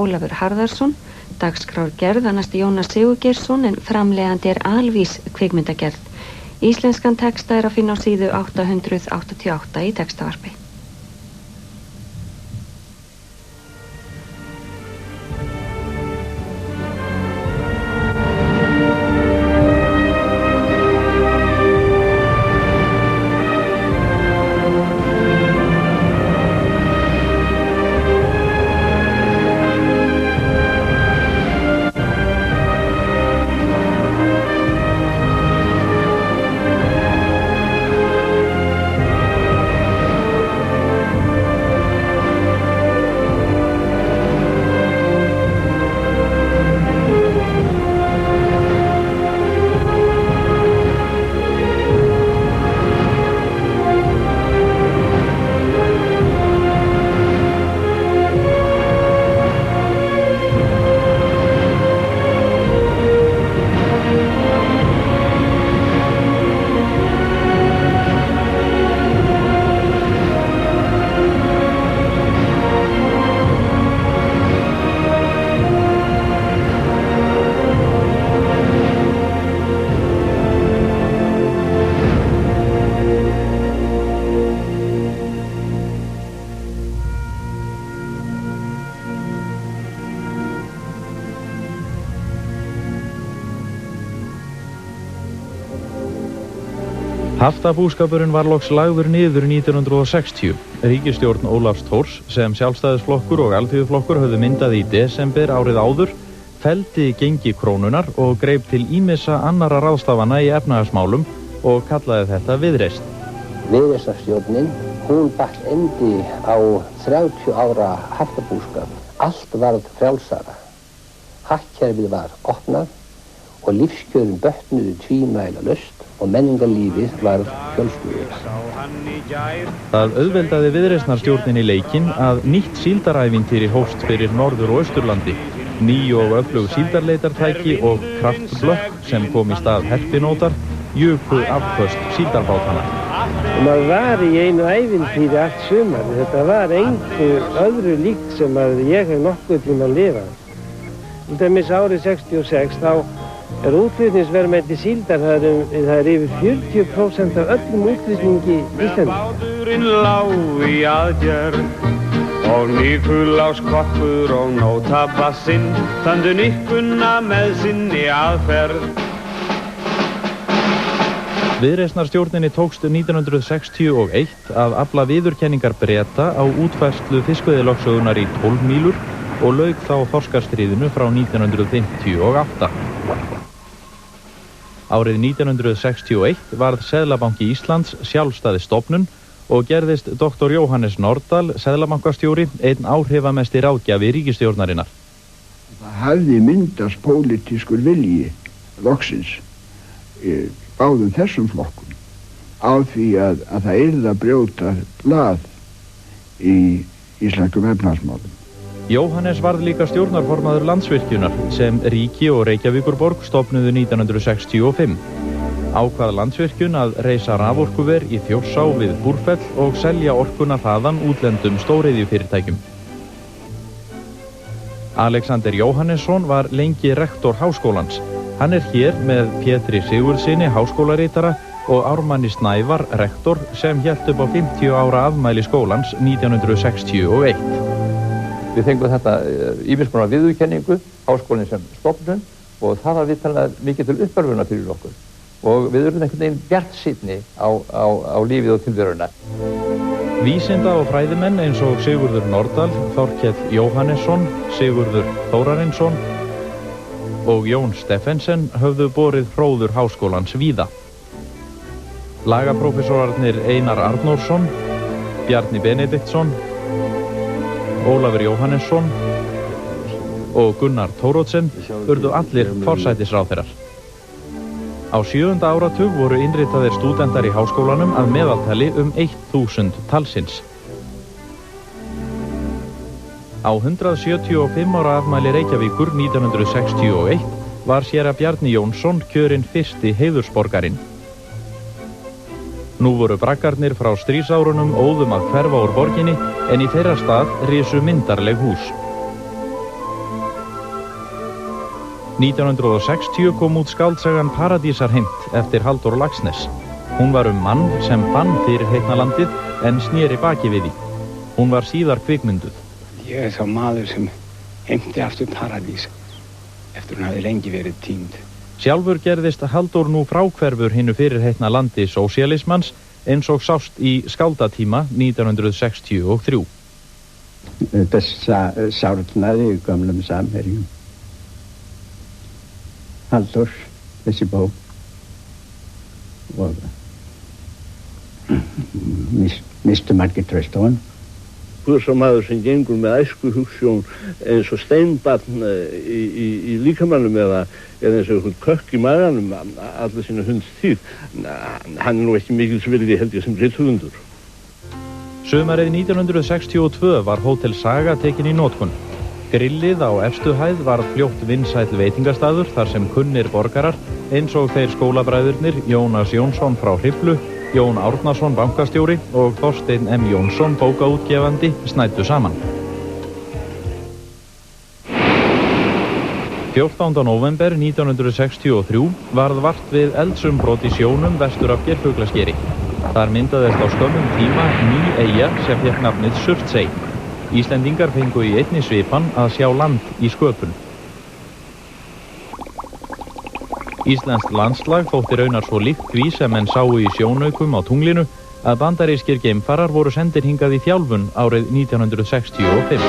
Ólafur Harðarsson, dagskrárgerð annast Jónas Sigurgeirsson en framleiðandi Alvís kvikmyndagerð. Íslenskan texta að finna á síðu 888 í textavarpi. Haftabúskapurinn var loks lagður niður 1960. Ríkisstjórn Ólafs Thors, sem Sjálfstæðisflokkur og Alþýðuflokkur höfðu myndað í desember árið áður, felldi gengi krónunnar og greip til ýmissa annarra ráðstafana í efnahagsmálum og kallaði þetta viðreisn. Viðreisnarstjórnin, hún batt endi á 30 ára haftabúskap. Allt varð frjálsara. Hagkerfið var opnað og lífskjörin bötnuðu tvímælalaust og menningarlífið varð fjölskyldugasta. Það auðveldaði viðreisnarstjórnin í leikinn að nýtt síldarævintýri hófst fyrir Norður- og Austurlandi. Ný og öflug síldarleitartæki og kraftblökk sem kom í stað herpinótar juku afköst síldarbátana. Maður var í einu ævintýri allt sumar. Þetta var engu öðru líkt sem ég hef nokkuð tíma að lifa. Til dæmis árið 66 þá útflutningsverðmæti síldar, það er yfir 40% af öllum útflutningi Íslandi. Báturinn lá í aðgerð og Nikulás kokkur og nótabassinn þandu nikkuna með sinni aðferð. Viðreisnarstjórninni tókst 1961 að afla viðurkenningar Breta á útfærslu fiskveiðilögsögunnar í 12 mílur og lauk þá þorskastríðinu frá 1958. Árið 1961 varð Seðlabanki Íslands sjálfstæð stofnun og gerðist Dr. Jóhannes Nordal, seðlabankastjóri, einn áhrifamesti ráðgjafi ríkisstjórnarinnar. Það hafði myndast pólitískur vilji loksins báðum þessum flokkum á því að það yrði að brjóta blað í íslenskum efnahagsmálum. Jóhannes varð líka stjórnarformaður Landsvirkjunar sem ríki og Reykjavíkurborg stofnuðu 1965. Ákvað Landsvirkjun að reisa raforkuver í Þjórsá við Búrfell og selja orkuna þaðan útlendum stóriðjufyrirtækjum. Alexander Jóhannesson var lengi rektor háskólans. Hann er hér með Pétri Sigurðssyni, háskólaritara, og Ármanni Snævar, rektor, sem hélt upp á 50 ára afmæli skólans 1961. Við fengum þetta ýmiskonar viðurkenningu, háskólinn sem stofnun, og það var vitanlega mikið til uppörfunar fyrir okkur. Og við urðum einhvern veginn bjartsýnni á lífið og tilveruna. Vísinda- og fræðimenn eins og Sigurður Nordal, Þorkell Jóhannesson, Sigurður Þórarinsson og Jón Steffensen höfðu borið hróður háskólans víða. Lagaprófessorarnir Einar Arnórsson, Bjarni Benediktsson, Ólafur Jóhannesson og Gunnar Thoroddsen urðu allir forsætisráðherrar. Á 7. áratug voru innritaðir stúdentar í háskólanum að meðaltali 1000 talsins. Á 175 ára afmæli Reykjavíkur 1961 var séra Bjarni Jónsson kjörinn fyrsti heiðursborgarinn. Nú voru braggarnir frá stríðsárunum óðum að hverfa úr borginni en í þeirra stað risu myndarleg hús. 1960 kom út skáldsagan Paradísarheimt eftir Halldór Laxness. Hún var mann sem fann fyrirheitna landið en sneri baki við því. Hún var síðar kvikmynduð. Ég sá maður sem heimti aftur paradís eftir hún hafði lengi verið týnd. Sjálfur gerðist Halldór nú fráhverfur hinu fyrirheitna landi sósíalismans eins og sást í skáldatíma 1963. Þetta sárnaði í gömlum samherjum. Halldór, þessi bók og mistu margir traust á hann. Þú er svo maður sem gengur með æsku hugsjón eins og steinbarn í líkamannum eða eins og einhvern kökk í maganum alla sína hundstíð. Hann nú ekki mikils virði held ég sem rithöfundur. Sumarið 1962 var Hótel Saga tekin í notkun. Grillið á efstu hæð var fljótt vinsæll veitingastaður þar sem kunnir borgarar eins og þeir skólabræðurnir Jónas Jónsson frá Hriflu, Jón Árnason bankastjóri og Þorsteinn M. Jónsson bókaútgefandi snæddu saman. 14. nóvember 1963 varð vart við eldsumbrot í sjónum vestur af Geirfuglaskeri. Þar myndaðist á skömmum tíma ný eyja sem fékk nafnið Surtsey. Íslendingar fengu í einni svipan að sjá land í sköpun. Íslenskt landslag þótti raunar svo líkt því sem menn sáu í sjónaukum á tunglinu að bandarískir geimfarar voru sendir hingað í þjálfun árið 1965.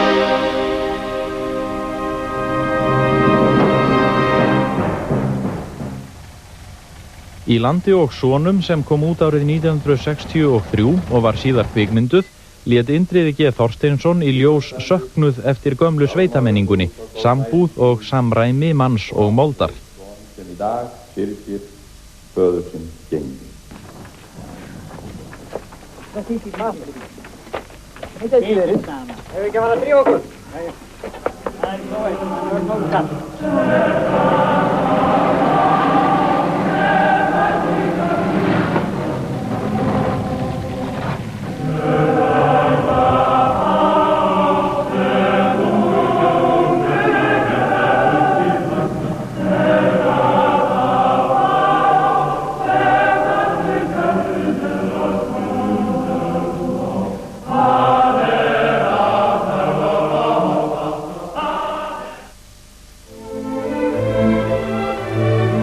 Í landi og sonum sem kom út árið 1963 og var síðar kvikmynduð lét Indriði G. Þorsteinsson í ljós söknuð eftir gömlu sveitamenningunni, sambúð og samræmi manns og moldar. Sem í dag syrgir föður sinn gengi. Það þýtti maður. Þetta er verið. Hefur ekki að fara að drífa okkur? Nei. Það er ekki nóg eitthvað, það er nógu kall.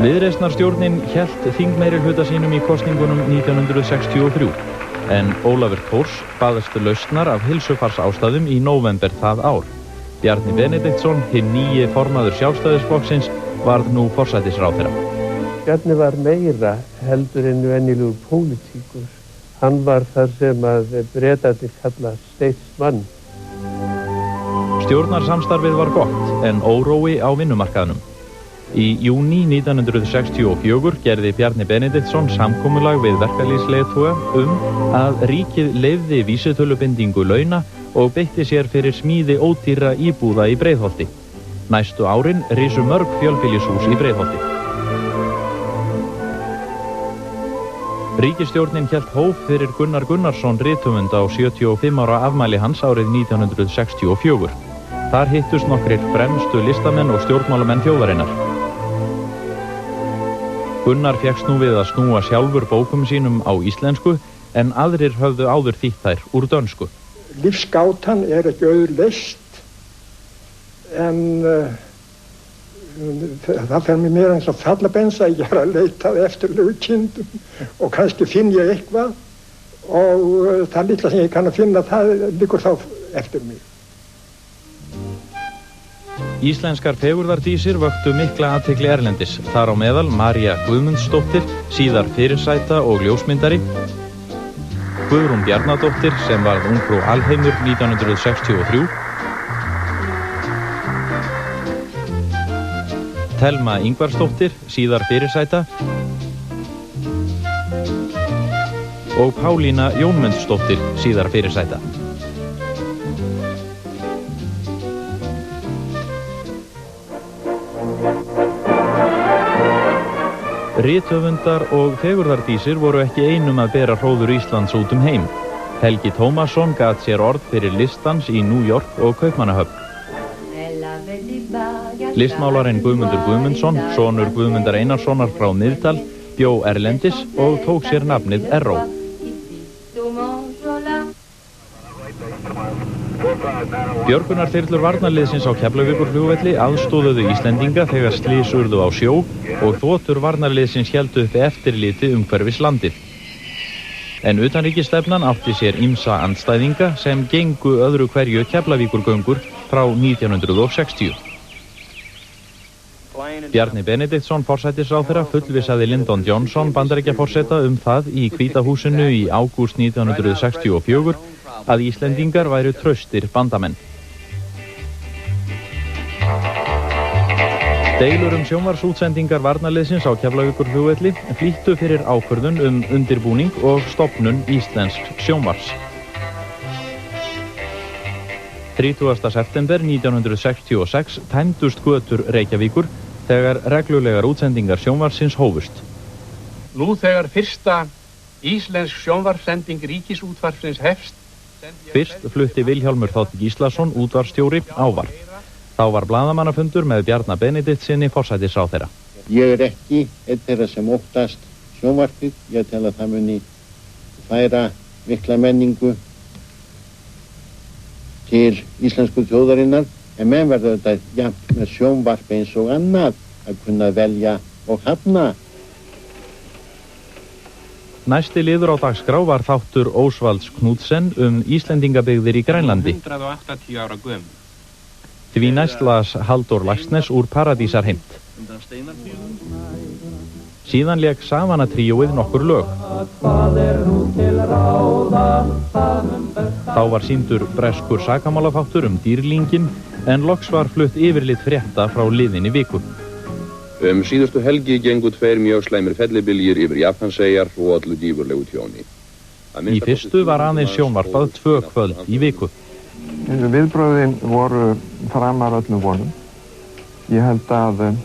Viðreisnarstjórnin hélt þingmeirihluta sínum í kosningunum 1963 en Ólafur Thors baðst lausnar af heilsufarsástæðum í nóvember það ár. Bjarni Benediktsson, hinn nýi formaður Sjálfstæðisflokksins, varð nú forsætisráðherra. Bjarni var meira heldur en venjulegur pólitíkur. Hann var þar sem að Bretarnir kalla statesman. Stjórnarsamstarfið var gott en órói á vinnumarkaðnum. Í júní 1964 gerði Bjarni Benediktsson samkomulag við verkalýðsleiðtoga að ríkið leyfði vísitölubindingu launa og beitti sér fyrir smíði ódýrra íbúða í Breiðholti. Næstu árin risu mörg fjölbýlishús í Breiðholti. Ríkisstjórnin hélt hóf fyrir Gunnar Gunnarsson rithöfund á 75 ára afmæli hans árið 1964. Þar hittust nokkrir fremstu listamenn og stjórnmálamenn þjóðarinnar. Gunnar fékkst nú við að snúa sjálfur bókum sínum á íslensku en aðrir höfðu áður þýtt þær úr dönsku. Lífsgátan er ekki auðleyst en það fer mér meira eins og fallabensa. Ég er að leita eftir lögkindum og kannski finn ég eitthvað og það litla sem ég kann að finna það liggur þá eftir mig. Íslenskar fegurðardísir vöktu mikla athygli erlendis, þar á meðal María Guðmundsdóttir, síðar fyrirsæta og ljósmyndari, Guðrún Bjarnadóttir sem varð ungfrú alheimur 1963, Thelma Ingvarsdóttir, síðar fyrirsæta og Pálína Jónmundsdóttir, síðar fyrirsæta. Rithöfundar og fegurðardísir voru ekki einum að bera hróður Íslands út heim. Helgi Tómasson gat sér orð fyrir listans í New York og Kaupmannahöfn. Listmálarinn Guðmundur Guðmundsson, sonur Guðmundar Einarssonar frá Miðdal, bjó erlendis og tók sér nafnið Erró. Björgunarþyrlur varnarliðsins á Keflavíkurflugvelli aðstóðuðu Íslendinga þegar slys urðu á sjó og þotur varnarliðsins héldu uppi eftirliti umhverfis landið. En utanríkisstefnan átti sér ýmsa andstæðinga sem gengu öðru hverju Keflavíkurgöngur frá 1960. Bjarni Benediktsson forsætisráðherra fullvissaði Lyndon Johnson Bandaríkjaforseta það í Hvíta húsinu í ágúst 1964 að Íslendingar væru traustir bandamenn. Deilur sjónvarpsútsendingar varnarliðsins á Keflavíkurflugvelli flýttu fyrir ákvörðun undirbúning og stofnun íslensks sjónvarps. 30. september 1966 tæmdust götur Reykjavíkur þegar reglulegar útsendingar sjónvarpsins hófust. Nú þegar fyrsta íslensk sjónvarpssending Ríkisútvarpsins hefst. Fyrst flutti Vilhjálmur Þ. Gíslason útvarpsstjóri ávarp. Þá var blaðamannafundur með Bjarna Benediktssyni forsætisráðherra. Ég ekki einn þeirra sem óttast sjónvarpið. Ég tel að það muni færa mikla menningu til íslensku þjóðarinnar, en menn verður þetta jafnt með sjónvarp eins og annað að kunna velja og hafna. Næsti liður á dagskrá var þáttur Ósvalds Knudsen Íslendingabyggðir í Grænlandi. 180 ára gömul. Því næst las Halldór Laxness úr Paradísarheimt. Síðan lék Savanna-tríóið nokkur lög. Þá var sýndur breskur sakamálaþáttur dýrlinginn, en loks var flutt yfirlit frétta frá liðinni viku. Síðustu helgi gengu 2 mjög slæmir fellibyljir yfir Japanseyjar og ollu gífurlegu tjóni. Í fyrstu var aðeins sjónvarpað 2 kvöld í viku. Viðbrögðin voru framar öllum vonum. Ég held að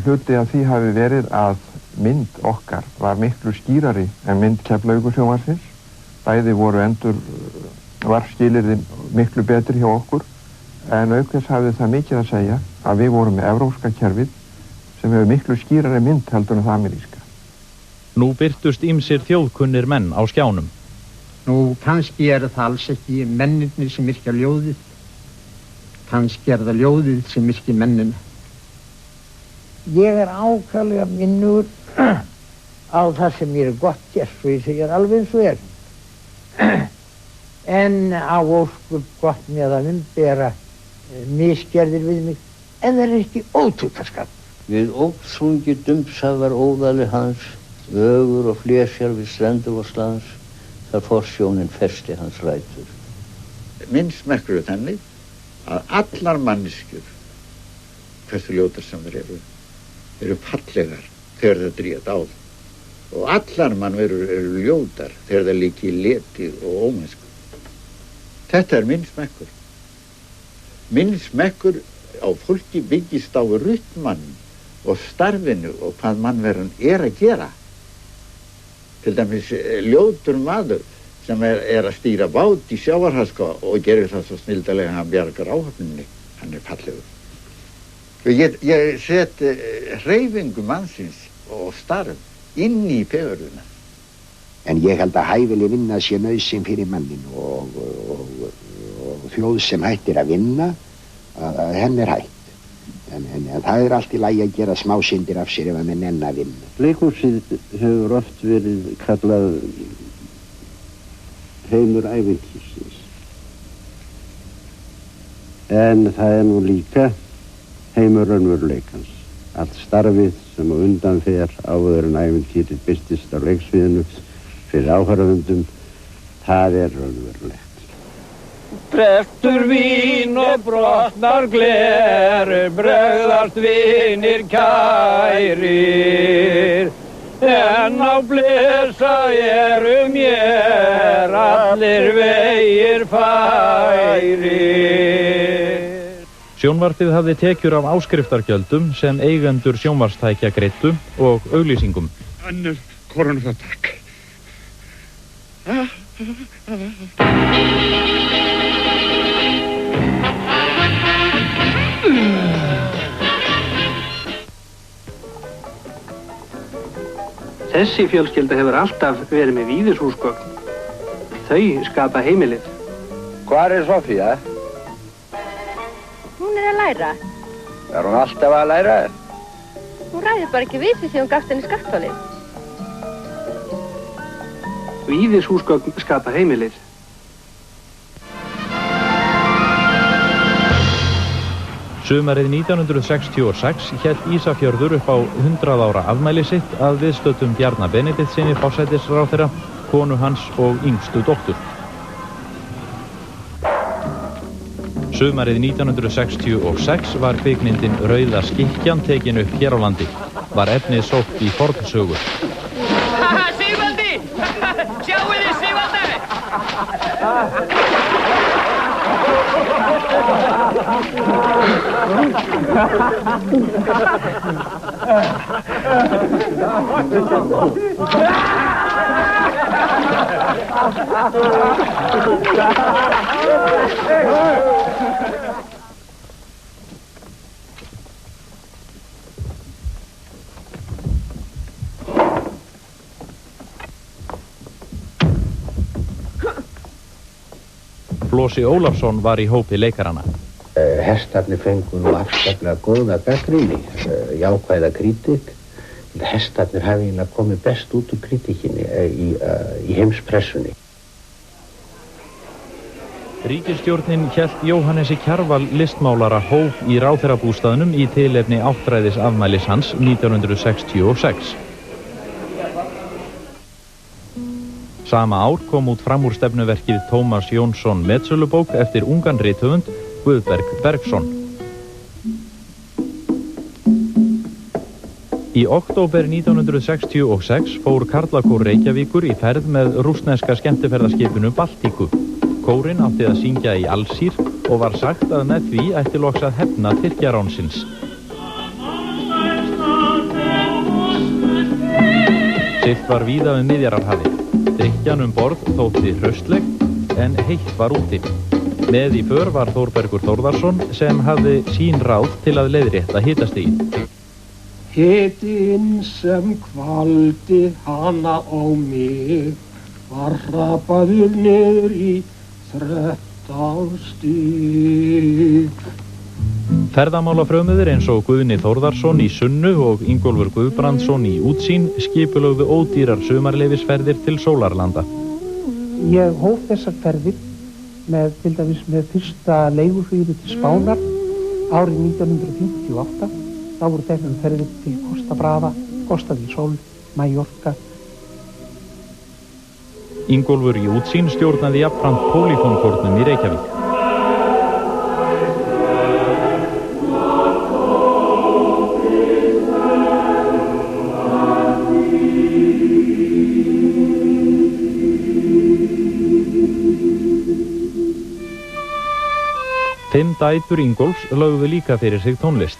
hluti af því hafi verið að mynd okkar var miklu skýrari en mynd Keflavíkursjónvarpsins. Bæði voru varpskilyrðin miklu betri hjá okkur, en auk þess hafði það mikið að segja að við vorum með evrópska kerfið sem hefur miklu skýrari mynd heldur en það ameríska. Nú birtust ýmsir þjóðkunnir menn á skjánum. Nú, kannski það alls ekki mennirnir sem yrkja ljóðið. Kannski það ljóðið sem yrkja mennina. Ég ákaflega minnur á það sem mér gott gert, og ég segir alveg eins og en á óskup gott með að umbera misgerðir við mig, en það ekki ótútaskap. Við ópsungi dumpsafar óðali hans, ögur og flesjar við strendur og slans, þar forsjónin festi hans rætur. Minn smekkur þannig að allar manneskjur, hversu ljótar sem þeir eru fallegar þegar það dríðat á það. Og allar mannverur eru ljótar þegar það líki leti og ómennsku. Þetta minn smekkur. Minn smekkur á fólki byggist á rytmann og starfinu og hvað mannverðan að gera. Til dæmis ljótur maður sem að stýra bát í sjávarháska og gerir það svo snildalega að hann bjargar áhöfninni. Hann fallegur. Ég set hreyfingu mannsins og starf inn í fegurðuna. En ég held að hæfileg vinna sé nauðsyn fyrir mannin og þjóð sem hættir að vinna, að henn hætt. En það allt í lagi að gera smásyndir af sér ef að menn enn að vinna. Leikhúsið hefur oft verið kallað heimur ævintýrsins. En það nú líka heimur raunveruleikans. Allt starfið sem á undan fer áður en ævintýrið birtist á leiksviðinu fyrir áhorfendum, það raunverulegt. Brestur vín og brotnar gleru, bregðast vinir kærir, en á blessa mér allir vegir færir. Sjónvarpið hafði tekjur af áskriftargjöldum sem eigendur sjónvarpstækja greiddu og auglýsingum. Önnur koronafattak. Þessi fjölskylda hefur alltaf verið með víðishúsgögn. Þau skapa heimilið. Hvar Sofía? Hún að læra. Hún alltaf að læra? Hún ræður bara ekki við því hún gafst henni skatthólið. Víðishúsgögn skapa heimilið. Sumarið 1966 hélt Ísafjörður upp á 100 ára afmæli sitt að viðstöddum Bjarna Benediktssyni forsætisráðherra, konu hans og yngstu dóttur. Sumarið 1966 var kvikmyndin Rauða skikkjan tekin upp hér á landi. Var efnið sótt í fornsögu. Sigvaldi! Sjáu þið Sigvaldi! Flosi Ólafsson var í hópi leikaranna. Hestarnir fengu nú afskaplega góða gagnrýni, jákvæða kritík. Hestarnir hafi eiginlega komið best út úr kritíkinni í heimspressunni. Ríkisstjórnin hélt Jóhannesi Kjarval listmálara hóf í ráðherrabústaðnum í tilefni áttræðis afmælis hans 1966. Sama ár kom út framúrstefnuverkið Tómas Jónsson metsölubók eftir ungan rithöfund Guðberg Bergsson. Í október 1966 fór Karlakór Reykjavíkur í ferð með rússneska skemmtiferðaskipinu Baltíku. Kórinn átti að syngja í Alsír og var sagt að með því ætti loks að hefna Tyrkjaránsins. Siglt var víða Miðjarðarhafið. Drykkjan borð þótti hraustleg en heitt var úti. Með í för var Þórbergur Þórðarsson sem hafði sín ráð til að leiðrétta hitastigið. Hitinn sem kvaldi hana á mig var hrapaður niður í 13 stig. Ferðamálafrömuðir eins og Guðni Þórðarsson í Sunnu og Ingólfur Guðbrandsson í Útsýn skipulögðu ódýrar sumarleyfisferðir til sólarlanda. Ég hóf þessar ferðir til dæmis með fyrsta leiguflugi til Spánar árið 1958. Þá voru teknar ferðir til Costa Brava, Costa del Sol, Mallorca. Ingólfur í Útsýn stjórnaði jafnframt Pólífónkórnum í Reykjavík. Fimm dætur Ingólfs lögðu líka fyrir sig tónlist.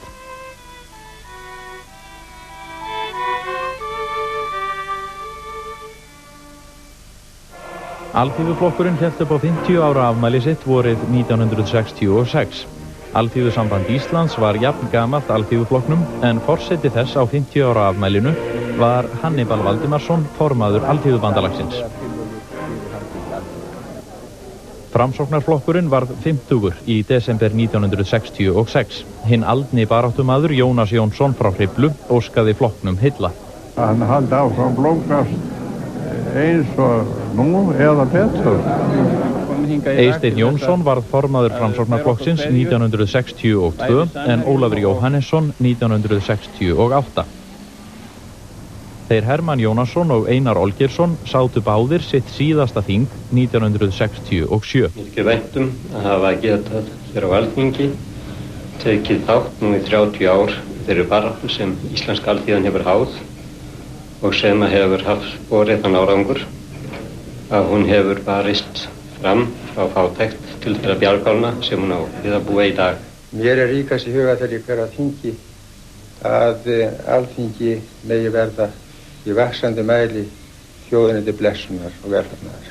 Alþýðuflokkurinn hélt upp á 50 ára afmæli sitt vorið 1966. Alþýðusamband Íslands var jafn gamalt Alþýðuflokknum en forseti þess á 50 ára afmælinu var Hannibal Valdimarsson, formaður Alþýðubandalagsins. Framsóknarflokkurinn varð 50 í desember 1966. Hinn aldni baráttumaður Jónas Jónsson frá Hriflu óskaði flokknum heilla. Hann haldi áfram blómgast eins og nú eða betur. Eysteinn Jónsson varð formaður Framsóknarflokksins 1962 en Ólafur Jóhannesson 1968. Þeir Hermann Jónasson og Einar Olgeirsson sátu báðir sitt síðasta þing 1967. Mikið væntum að hafa getað hér á Alþingi tekið þátt nú í 30 ár þeirri baráttu sem íslenska alþýðan hefur háð og sem hefur haft borið þann árangur að hún hefur barist fram á fátækt til þeirra bjargálna sem hún á við að búa í dag. Mér ríkast í huga þegar ég fer á þingi að Alþingi megi verða í vaxandi mæli þjóðinni til blessunar og velfarnaðar.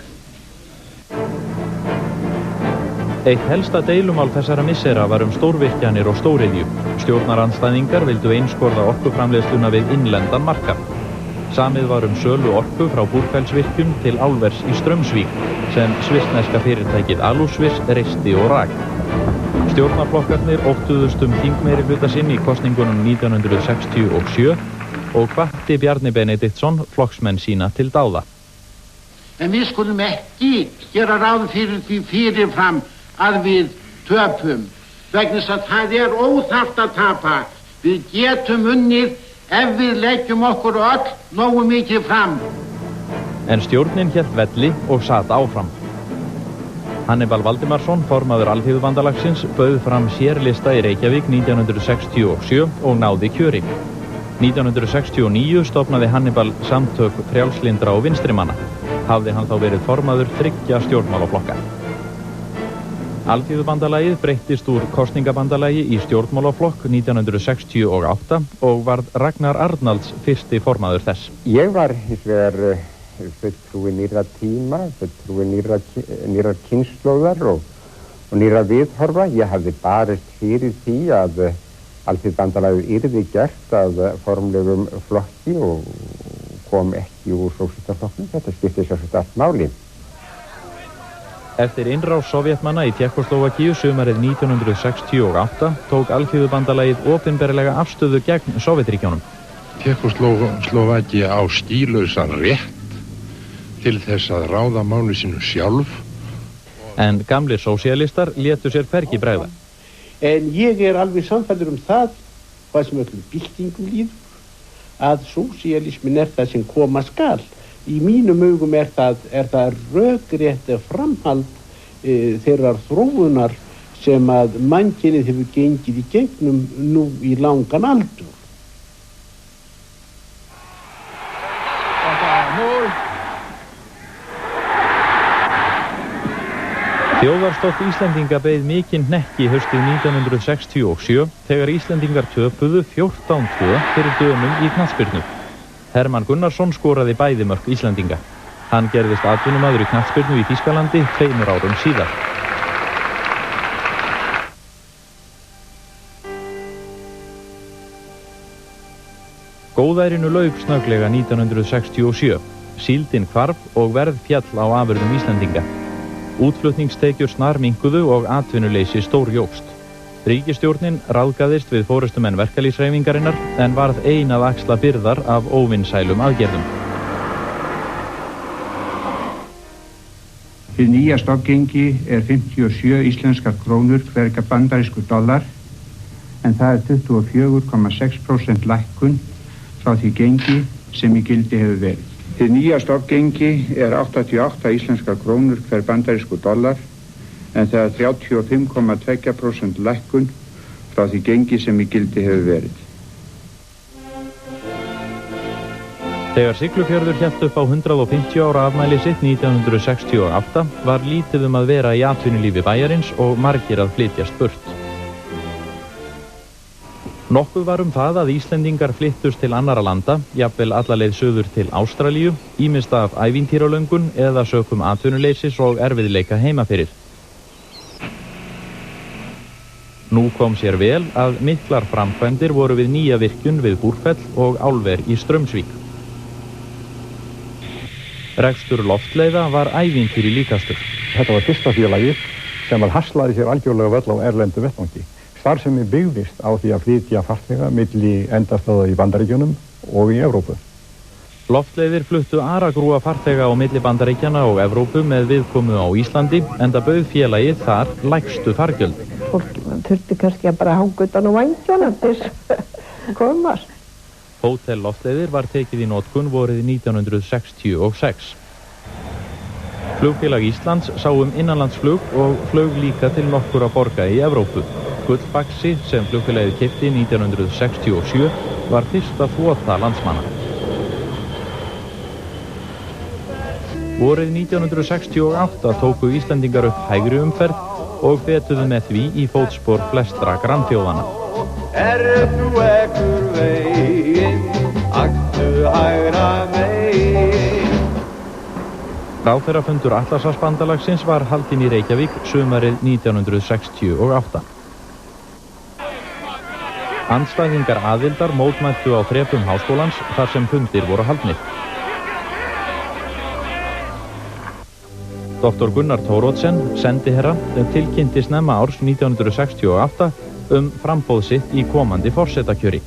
Eitt helsta deilumál þessara missera var stórvirkjanir og stóriðju. Stjórnarandstæðingar vildu einskorða orkuframleiðsluna við innlendan markað. Samið var sölu orku frá Búrfellsvirkjun til álvers í Straumsvík sem svissneska fyrirtækið Aluswiss reisti og rak. Stjórnarflokkarnir óttuðust þingmeirihluta sinn í kosningunum 1967 og hvatti Bjarni Benediktsson flokksmenn sína til dáða. En við skulum ekki gera ráð fyrir því fyrirfram að við töpum, vegna þess að það óþarft að tapa. Við getum unnið ef við leggjum okkur öll nógu mikið fram. En stjórnin hélt velli og sat áfram. Hannibal Valdimarsson, formaður Alþýðubandalagsins, bauð fram sérlista í Reykjavík 1967 og náði kjöri. 1969 stofnaði Hannibal samtök frjálslyndra og vinstrimanna. Hafði hann þá verið formaður 3 stjórnmálaflokka. Alþýðubandalagið breyttist úr kosningabandalagi í stjórnmálaflokk 1968 og varð Ragnar Arnalds fyrsti formaður þess. Ég var hins vegar fulltrúi nýrra tíma, fulltrúi nýrra kynslóðar og nýrra viðhorfa. Ég hafði barist fyrir því að Alþýðubandalagið yrði gert að formlegum flokki og kom ekki úr sósíalistaflokknum. Þetta skipti sjálfsagt allt máli. Eftir innrás Sovétmanna í Tékkóslóvakíu sumarið 1968 tók Alþýðubandalagið opinberlega afstöðu gegn Sovétríkjunum. Tékkóslóvakía á skýlausan rétt til þess að ráða máli sínu sjálf. En gamlir sósíalistar létu sér hvergi bregða. En ég alveg sannfærður það, hvað sem öllum byltingum líður, að sósíalismin það sem koma skal. Í mínum augum það rökrétt framhald þeirrar þróunar sem að mannkynið hefur gengið í gegnum nú í langan aldur. Þjóðarstolt Íslendinga beið mikinn hnekki haustið 1967 þegar Íslendingar töpuðu 14-2 fyrir Dönum í knattspyrnu. Hermann Gunnarsson skoraði bæði mörk Íslendinga. Hann gerðist atvinnumaður í knattspyrnu í Þýskalandi 2 árum síðar. Góðærinu lauk snögglega 1967. Síldin hvarf og verð fjall á afurðum Íslendinga. Útflutningstekjur snarminnkuðu og atvinnuleysi stórjókst. Ríkisstjórnin ráðgaðist við forystumenn verkalýðshreyfingarinnar en varð ein að axla byrðar af óvinsælum aðgerðum. Hið nýja stofngengi 57 íslenskar krónur hver bandarískur dollar en það 24,6% lækkun frá því gengi sem í gildi hefur verið. Hið nýja stofngengi 88 íslenskar krónur hver bandarískur dollar en það 35,2% lækkun frá því gengi sem í gildi hefur verið. Þegar Siglufjörður hélt upp á 150 ára afmæli sitt 1968 var lítið að vera í atvinnulífi bæjarins og margir að flytjast burt. Nokkuð var það að Íslendingar flyttust til annara landa, jafnvel alla leið suður til Ástralíu, ýmist af ævintýralöngun eða sökum atvinnuleysis og erfiðleika heima fyrir. Nú kom sér vel að miklar framkvæmdir voru við nýja virkjun við Búrfell og álver í Straumsvík. Rekstur loftleiða var ævintýri líkastur. Þetta var fyrsta félagið sem haslaði sér algjörlega völl á erlendu vettvangi. Starfsemi byggðist á því að flytja farþega milli endastöða í Bandaríkjunum og í Evrópu. Loftleiðir fluttu aragrúa farþega á milli Bandaríkjana og Evrópu með viðkomu á Íslandi, enda bauð félagið þar lægstu fargjöld. Fólk þurfti kannski að bara hanga utan á vængjónum til komast. Hótel Loftleiðir var tekið í notkun vorið 1966. Flugfélag Íslands sá innanlandsflug og flög líka til nokkurra borga í Evrópu. Gullfaxi sem flugfélagið keypti 1967 var fyrsta þvota landsmanna. Vorið 1968 tóku Íslendingar upp hægri umferð og fetuðu með því í fótspor flestra grannþjóðanna. Þú ekkur veginn, aktu hægra megin. Ráðherrafundur Atlantshafsbandalagsins var haldinn í Reykjavík sumarið 1968. Andstæðingar aðildar mótmæltu á þrepum háskólans þar sem fundir voru haldnir. Dr. Gunnar Thoroddsen, sendiherra, tilkynnti snemma árs 1968 framboð sitt í komandi forsetakjöri.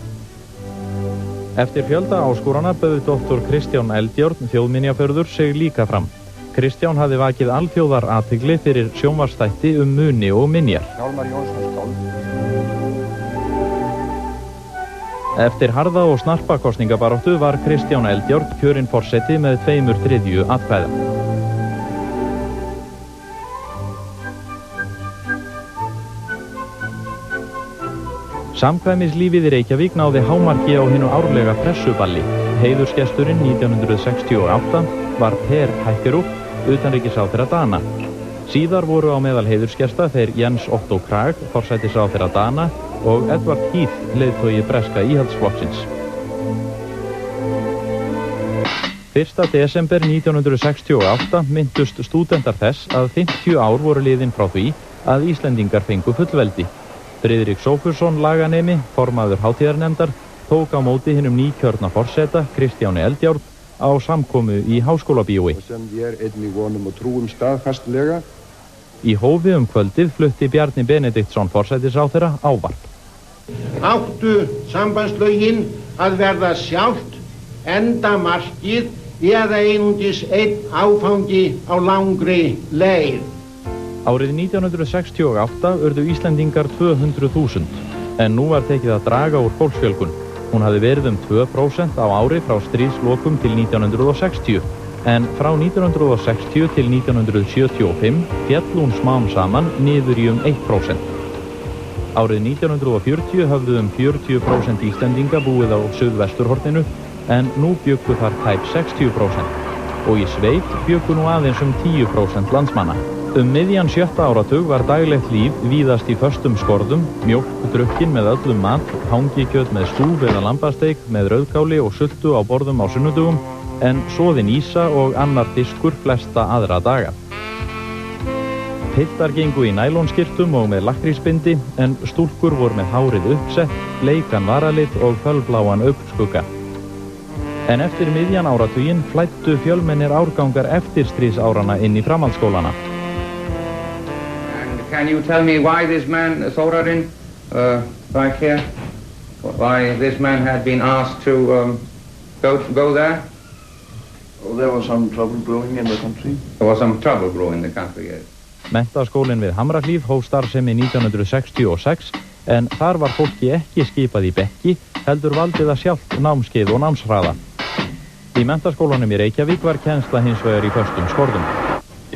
Eftir fjölda áskorana bauð Dr. Kristján Eldjárn, þjóðminjaförður, sig líka fram. Kristján hafði vakið alþjóðar athygli fyrir sjónvarpsþætti muni og minjar. Hjálmar Jónsson skáld. Eftir harða og snarpa kosningabaráttu var Kristján Eldjárn kjörinn forseti með 2/3 atkvæða. Samkvæmislífið í Reykjavík náði hámarki á hinu árlega pressuballi. Heiðursgesturinn 1968 var Per Hækkerup, utanríkisráðherra Dana. Síðar voru á meðal heiðursgesta þeir Jens Otto Krag, forsætisráðherra Dana, og Edward Heath, leiðtogi breska íhaldsflokksins. 1. desember 1968 minntust stúdentar þess að 50 ár voru liðin frá því að Íslendingar fengu fullveldi. Friðrik Sófusson, laganemi, formaður hátíðarnefndar, tók á móti hinum nýkjörna forseta, Kristjáni Eldjárn, á samkomu í Háskólabíói. Sem ég einnig vonum og trúum staðfastlega. Í hófi kvöldið flutti Bjarni Benediktsson forsætisráðherra ávarp. Áttu sambandslögin að verða sjálft endamarkið eða einungis einn áfangi á langri leið. Árið 1968 urðu Íslendingar 200.000, en nú var tekið að draga úr fólksfjölgun. Hún hafði verið 2% á ári frá stríðslokum til 1960, en frá 1960 til 1975 féll hún smám saman niður í 1%. Árið 1940 höfðu 40% Íslendinga búið á suðvesturhorninu, en nú bjuggu þar tæp 60%, og í sveit bjuggu nú aðeins 10% landsmanna. Miðjan 7. áratug var daglegt líf víðast í föstum skorðum, mjólk drukkin með öllum mat, hangikjöt með stúf eða lambasteik með rauðkáli og sultu á borðum á sunnudugum, en soðin ísa og annar fiskur flesta aðra daga. Piltar gengu í nælonskirtum og með lakkrísbindi, en stúlkur voru með hárið uppsett, bleikan varalit og fölbláan augnskugga. En eftir miðjan áratuginn flæddu fjölmennir árgangar eftirstríðsárana inn í framhaldsskólana. Can you tell me why this man, Þórarinn, right here, why this man had been asked to go there? Well, there was some trouble brewing in the country. There was some trouble brewing in the country, yes. Menntaskólinn við Hamrahlíð hóf starfsemi 1966, en þar var fólki ekki skipað í bekki, heldur valdi það sjálft námskeið og námshraða. Í menntaskólanum í Reykjavík var kennsla hins vegar í föstum skorðum.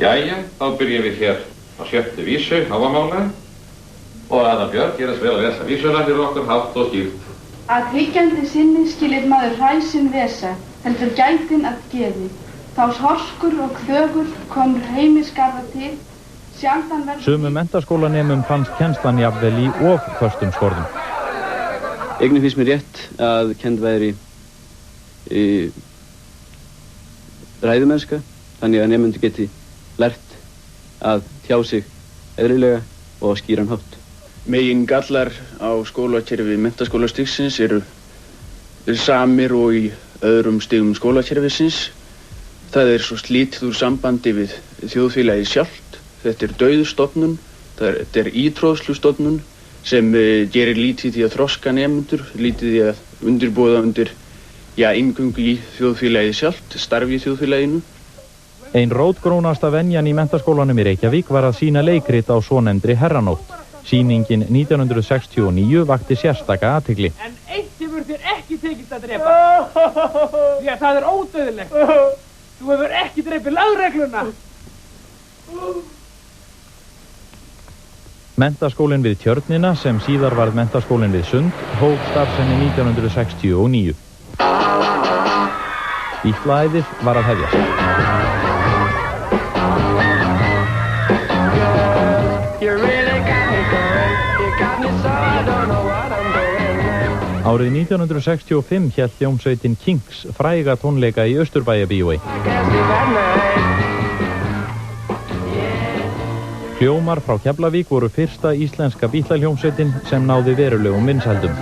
Jæja, þá byrjum við hér á 7. vísu, Hávamála, og Aðalbjörg gerast vel að lesa vísuna fyrir okkur hátt og skýrt. Að hyggjandi sinni skilir maður hræsin vesa, heldur gætin að geði. Þá horskur og kvögur komur heimisgarða til, sjaldan verður... Sumu menntaskólanemum fannst kennslan jafnvel í of föstum skorðum. Einnig finnst mér rétt að kennd væri ræðumennska, þannig að nemendur geti lært að tjá sig eðlilega og skýran hátt. Megin gallar á skólakerfi menntaskólastigsins eru samir og í öðrum stigum skólakerfisins. Það svo slítið úr sambandi við þjóðfélagið sjálft. Þetta dauðstofnun, þetta ítróðslustofnun sem gerir lítið því að þroska nemendur, lítið því að undirbúða undir inngöngu í þjóðfélagið sjálft, starfi í þjóðfélaginu. Ein rótgrónasta venjan í menntaskólanum í Reykjavík var að sýna leikrit á svonefndri herranótt. Sýningin 1969 vakti sérstaka athygli. En eitt hefur þér ekki tekist að drepa. Því að það ódauðlegt. Þú hefur ekki drepið lögregluna. Menntaskólinn við Tjörnina, sem síðar varð menntaskólinn við Sund, hóf starfsemi 1969. Ítlaæðið var að hefjast. Árið 1965 hélt hljómsveitin Kings fræga tónleika í Austurbæjarbíói. Hljómar frá Keflavík voru fyrsta íslenska bítlahljómsveitin sem náði verulegum vinsældum.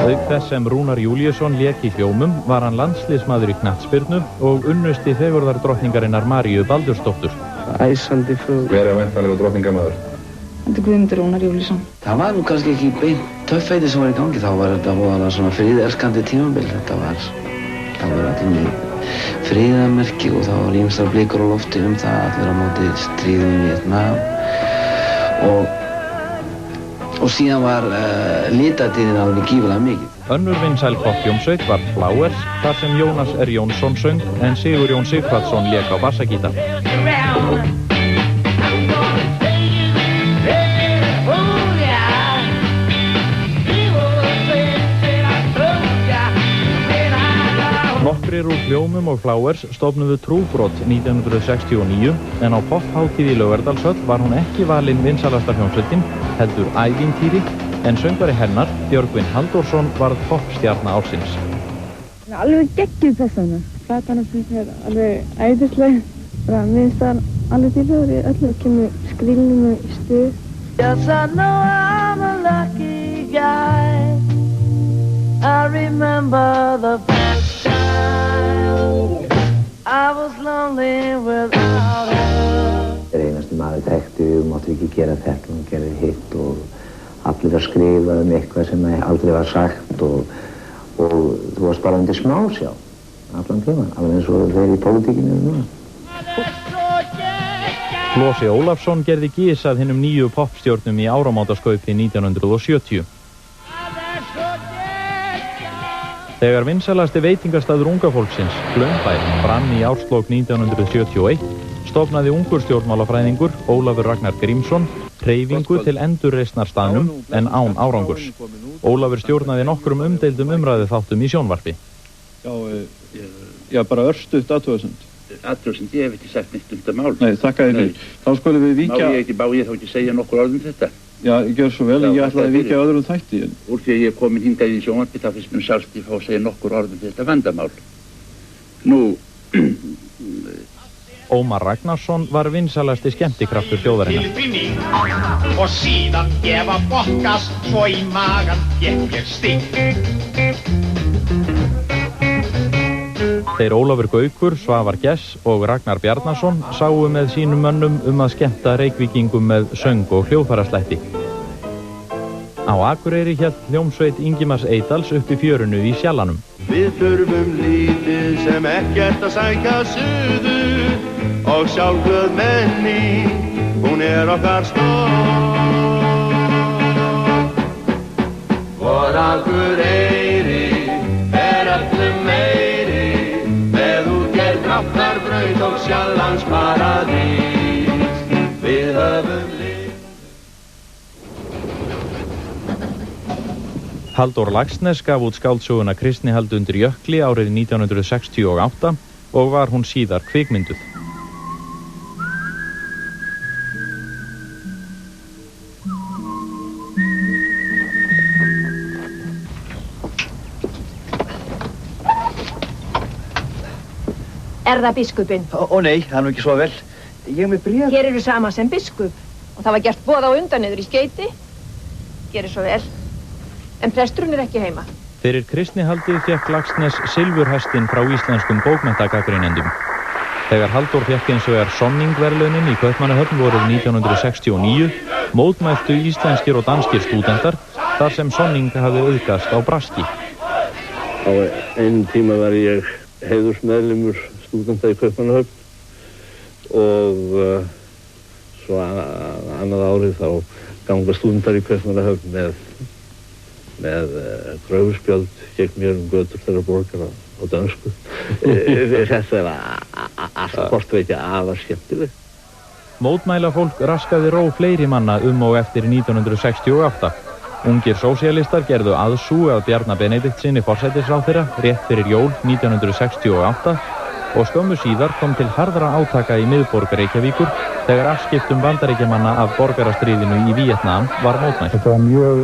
Auk þess sem Rúnar Júlíusson lék í hljómum var hann landsliðsmaður í knattspyrnu og unnusti fegurðardrottningarinnar Maríu Baldursdóttur. Æsandi fugl. Hver væntanlegur drottningamaður? Þetta er Guðmundur Rúnar Júlíusson. Það var nú kannski ekki beint töffæti sem var í gangi, þá var þetta voðalega svona friðelskandi tímabil. Það var allir friðarmerki og það var ýmsar blikur á lofti það, allir á móti stríðum í Víetnam og síðan var litatíðin alveg gífulega mikið. Önnur vinsæl popphljómsveit var Flowers, þar sem Jónas R. Jónsson söng en Sigurjón Sigvardsson lék á bassagítar. Nokkrir úr hljómum og Flowers stofnuðu Trúbrot 1969 en á popphátíð í Laugardalshöll var hún ekki valin vinsælasta hljómsveitin, heldur Ævintýri, en söngvari hennar, Björgvin Halldórsson, varð poppstjarna ársins. Alveg geggjuð persóna. Platan finnst mér alveg æðisleg. Mér finnst það alveg tilhöður í öllu. Kemur skrílnum í stuð. Yes, I know I'm a lucky guy. I remember the first time I was lonely without her. Einasti maður þekkti, máttu ekki gera þetta, hún gerði hitt og allir að skrifa eitthvað sem aldrei var sagt og þú varst bara undir smásjá allan tímann, alveg eins og þeir í pólitíkinu núna. Flosi Ólafsson gerði gys að hinum nýju poppstjórnum í áramótaskaupi 1970. Þegar vinsælasti veitingastaður unga fólksins, Glaumbær, brann í árslok 1971, stofnaði ungur stjórnmálafræðingur Ólafur Ragnar Grímsson hreyfingu til endurreisnar staðnum en án árangurs. Ólafur stjórnaði nokkrum umdeildum umræðuþáttum í sjónvarpi. Já, bara örstutt athugasemd. Athugasemd, ég hef ekki sagt neitt þetta mál. Nei, þakka þér fyrir. Þá skulum við víkja... Má ég þá ekki segja nokkur orð þetta? Já, ég gjör svo vel, en ég ætlaði að víkja öðrum þætti. Úr því að ég er komin hingað í sjónvarpi, þá finnst mér sjálfst ég fá að segja nokkur orð þetta vandamál. Nú... Ómar Ragnarsson var vinsælasti skemmtikraftur þjóðarinnar. Og síðan gefa bokkast, svo í magan gekk ég stík. Þeir Ólafur Gaukur, Svavar Gess og Ragnar Bjarnason sáu með sínum mönnum að skemmta Reykvíkingum með söng og hljóðfæraslætti. Á Akureyri hélt hljómsveit Ingimars Eydals upp í fjörunu í Sjallanum. Við þurfum lítið sem ekkert að sækja suður og sjálfglöð menning, hún okkar stolt. Og Akureyri öllum meiri með útgerð, dráttarbraut og Sjallands paradís. Við höfum Halldór Laxness gaf út skáldsöguna Kristnihald undir jökli árið 1968 og var hún síðar kvikmynduð. Er það biskupinn? Ó nei, það nú ekki svo vel. Ég er með bréf. Hér eru sama sem biskup og það var gert boð á undan niður í skeiti. Gerið svo vel. En presturinn ekki heima. Fyrir Kristnihaldið fékk Laxness silfurhestin frá íslenskum bókmenntagagreinendum. Þegar Halldór fékk eins og Sonningverðlaunin í Kaupmannahöfn vorið 1969, mótmæltu íslenskir og danskir stúdentar þar sem Sonning hafði auðgast á braski. Á einum tíma var ég heiðursmeðlimur stúdenta í Kaupmannahöfn og svo annað árið þá ganga stúdentar í Kaupmannahöfn með gröfuspjöld gegn mér götur þeirra borgara á dönsku. Þetta allt hvort veit ég afar skemmtileg. Mótmælafólk raskaði ró fleiri manna og eftir 1968. Ungir sósíalistar gerðu aðsú að Bjarna Benediktssyni forsætisráðherra rétt fyrir jól 1968 og skömmu síðar kom til harðra átaka í miðborg Reykjavíkur þegar afskiptum Bandaríkjamanna af borgarastríðinu í Víetnam var mótmælt. Þetta var mjög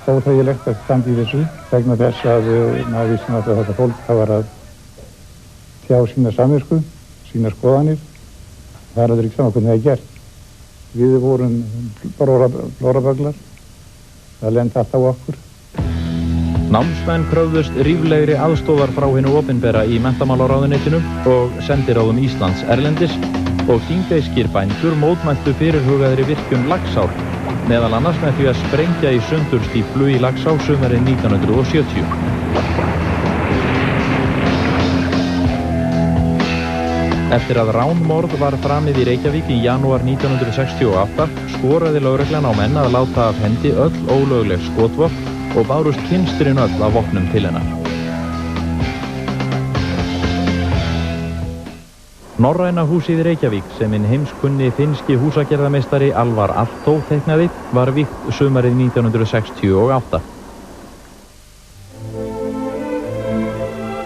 óþægilegt að standa í þessu vegna þess að maður vissi að þetta fólk það var að tjá sína samvisku, sína skoðanir. Það er ekki saman hvernig það er gert. Við vorum blórabögglar, það lendi allt á okkur. Námsmenn kröfðust ríflegri aðstóðar frá hinu opinbera í menntamálaráðuneytinu og sendiráðum Íslands erlendis og þingeyskir bændur mótmæltu fyrirhugaðri virkjun Laxár, meðal annars með því að sprengja í sundur stíflu í Laxá sumarið 1970. Eftir að ránmorð var framið í Reykjavík í janúar 1968 skoraði lögreglan á menn að láta af hendi öll ólögleg skotvopn og bárust kynsturinn öll af vopnum til hennar. Norræna húsið í Reykjavík sem hinn heimskunni finnski húsagerðarmeistari Alvar Aalto teiknaði var vígt sumarið 1968.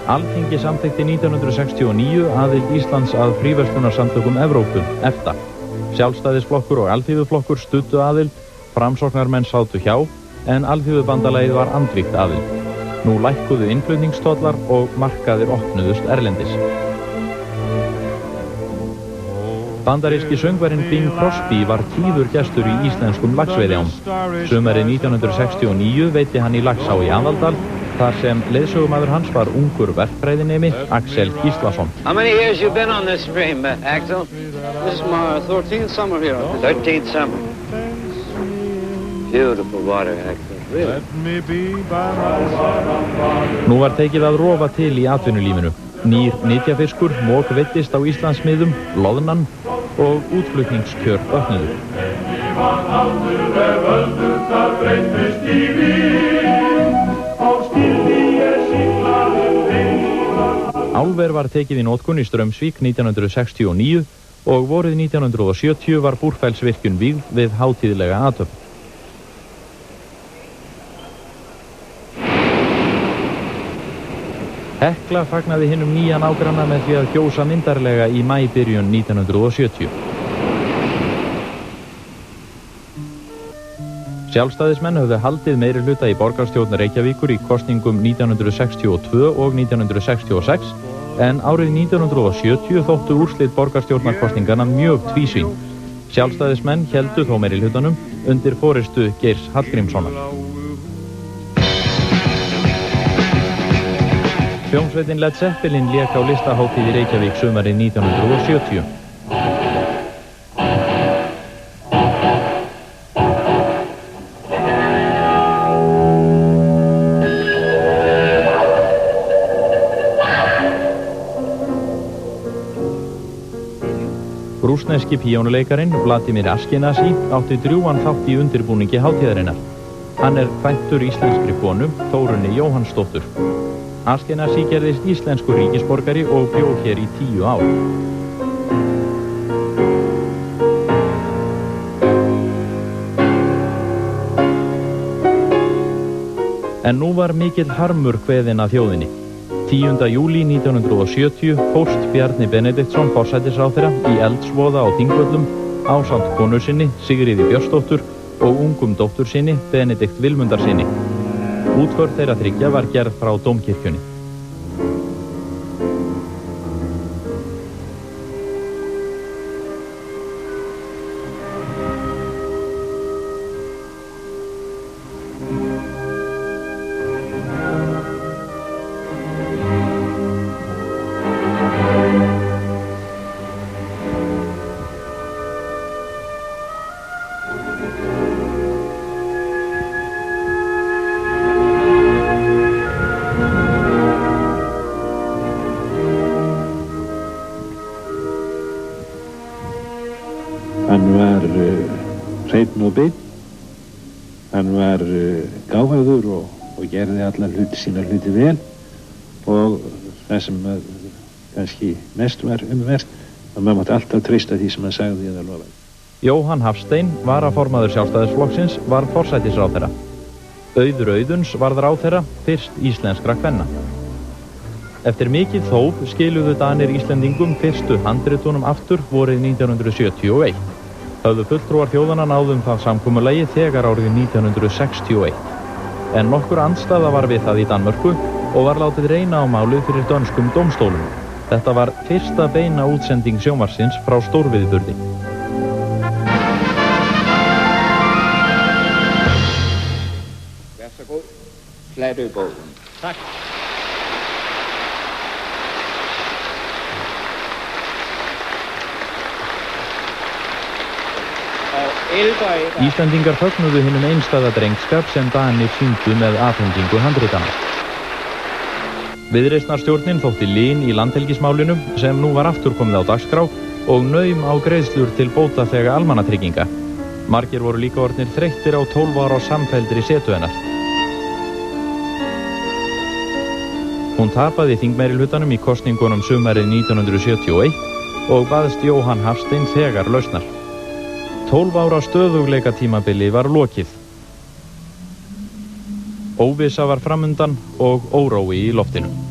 Alþingi samþykkti 1969 aðild Íslands að fríverslunarsamtökum Evrópu, EFTA. Sjálfstæðisflokkur og alþýðuflokkur studdu aðild, framsóknarmenn sátu hjá, en alþýðubandalagið var andvígt aðild. Nú lækkuðu innflutningstollar og markaðir opnuðust erlendis. Bandaríski söngvarinn Bing Crosby var tíður gestur í íslenskum laxveiðiám. Sumarið 1969 veitti hann í Laxá í Aðaldal, þar sem leiðsögumaður hans var ungur verkfræðinemi Axel Gíslason. How many years you been on this stream, Axel? This is my 13th summer here. 13th summer. Beautiful water, Axel. Really. Nú var tekið að rofa til í atvinnulífinu. Nýr nytjafiskur mókveittist á Íslandsmiðum, loðnan og útflutningskjör öfnuðu. Álver var tekið í notkun í Straumsvík 1969 og vorið 1970 var Búrfellsvirkjun vígð við hátíðlega athöfn. Hekla fagnaði hinum nýja nágranna með því að gjósa myndarlega í maíbyrjun 1970. Sjálfstæðismenn höfðu haldið meiri hluta í borgarstjórn Reykjavíkur í kosningum 1962 og 1966, en árið 1970 þóttu úrslit borgarstjórnarkosningana mjög tvísýn. Sjálfstæðismenn héldu þó meiri hlutanum undir forystu Geirs Hallgrímssonar. Hljómsveitin Led Zeppelin lék á listahátíð í Reykjavík sumarið 1970. Rússneski píjónuleikarin Vladimir Ashkenazi átti drjúgan þátt í undirbúningi hátíðarinnar. Hann er kvæntur íslenskri konu, Þórunni Jóhannsdóttur. Ashkenazi gerðist íslenskur ríkisborgari og bjó hér í 10 ár. En nú var mikill harmur kveðinn að þjóðinni. 10. júlí 1970 fórst Bjarni Benediktsson forsætisráðherra í eldsvoða á Þingvöllum ásamt konu sinni, Sigríði Björnsdóttur, og ungum dóttur sinni, Benedikt Vilmundarsinni. Útför þeirra þriggja var gerð frá Dómkirkjunni. Hann var hreinn og beinn, hann var gáfaður og gerði alla sína hluti vel og það sem kannski mest var umvert að maður mátti alltaf treysta því sem hann sagði eða lofaði. Jóhann Hafstein, varaformaður Sjálfstæðisflokksins, var forsætisráðherra. Auður Auðuns varð ráðherra, fyrst íslenskra kvenna. Eftir mikið þóf skiluðu Danir Íslendingum fyrstu handritunum aftur vorið 1971. Höfðu fulltrúar þjóðanna náðum það samkomulagi þegar árið 1961. en nokkur andstaða var við það í Danmörku og var látið reyna á málið fyrir dönskum dómstólum. Þetta var fyrsta beina útsending sjónvarpsins frá stórviðburði. Vær så god. Flatøbogen. Takk. Íslendingar fögnuðu hinum einstæða drengskap sem Danir sýndu með afhendingu handritana. Viðreisnarstjórnin þótti lin í landhelgismálinu sem nú var aftur komið á dagskrá og naum á greiðslur til bótaþega almannatrygginga. Margir voru líka orðnir þreyttir á 12 ára samfelldri setu hennar. Hún tapaði þingmeirihlutanum í kosningunum sumarið 1971 og baðst Jóhann Hafstein þegar lausnar. 12 ára stöðugleika tímabili var lokið. Óvissa var framundan og órói í loftinu.